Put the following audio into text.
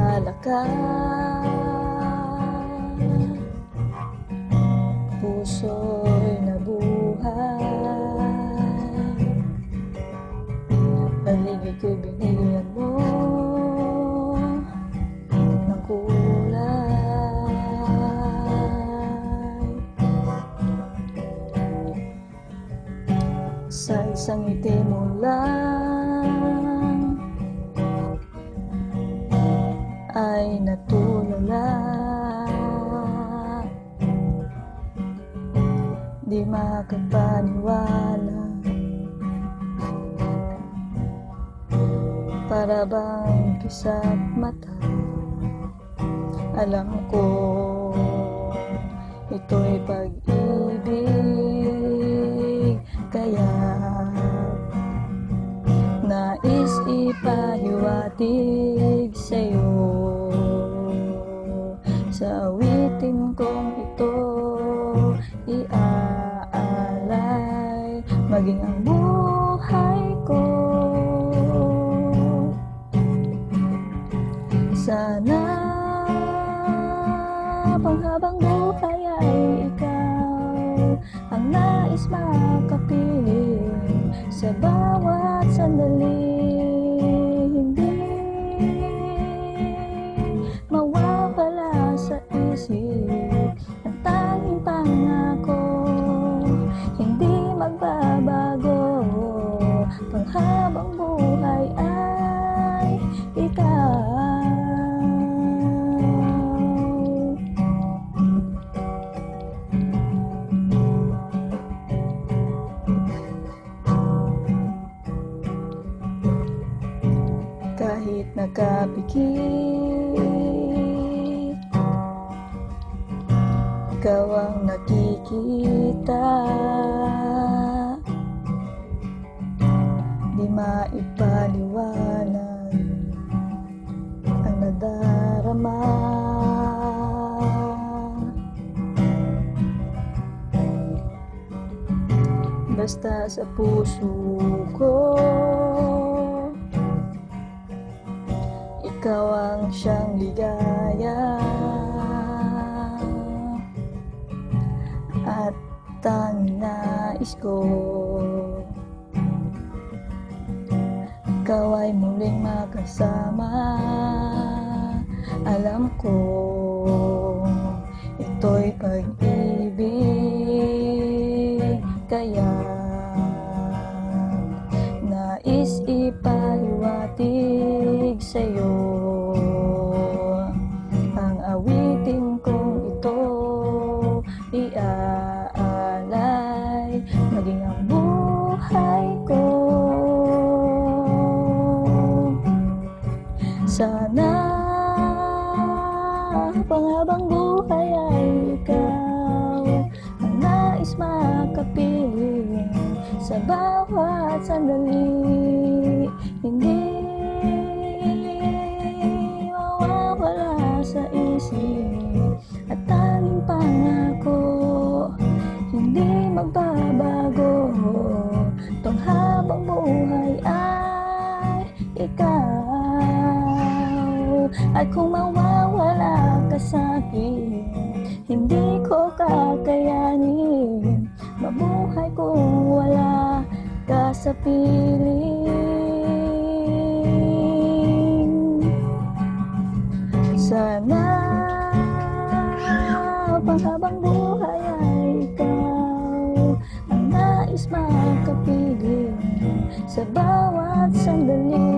mag-alala ka, puso'y nabuhay. Paligid ko'y binigyan mo ng kulay. Sa isang ngiti mo lang ay natulala, di makapaniwala. Para bang kisap mata, alam ko ito'y pag-ibig. Kaya nais ipahiwatig sa'yo, sa awitin kong ito iaalay, maging ang buhay ko. Sana panghabang buhay ay ikaw ang nais makapiling sa bawat sandali. Hindi mawawala sa isip ang tanging pangako, hindi magbabago, panghabang buhay ay ikaw. Kahit nakapikit, ikaw ang nakikita, di maipaliwanag ang nadarama. Basta sa puso ko ikaw ang siyang ligaya, at tanging nais ko ikaw ay muling makasama. Alam ko ito'y pag-ibig, kaya nais ipahiwatig sa'yo ang awitin kong ito iaalay, maging ang buhay ko. Sana panghabang buhay ay ikaw ang nais makapiling sa bawat sandali. Hindi mawawala sa isip at tanging pangako, hindi magbabago, panghabang buhay ay ikaw. At kung mawawala ka sa'kin, hindi ko kakayanin mabuhay kung wala ka sa piling. Sana panghabang buhay ay ikaw ang nais makapiling sa bawat sandali.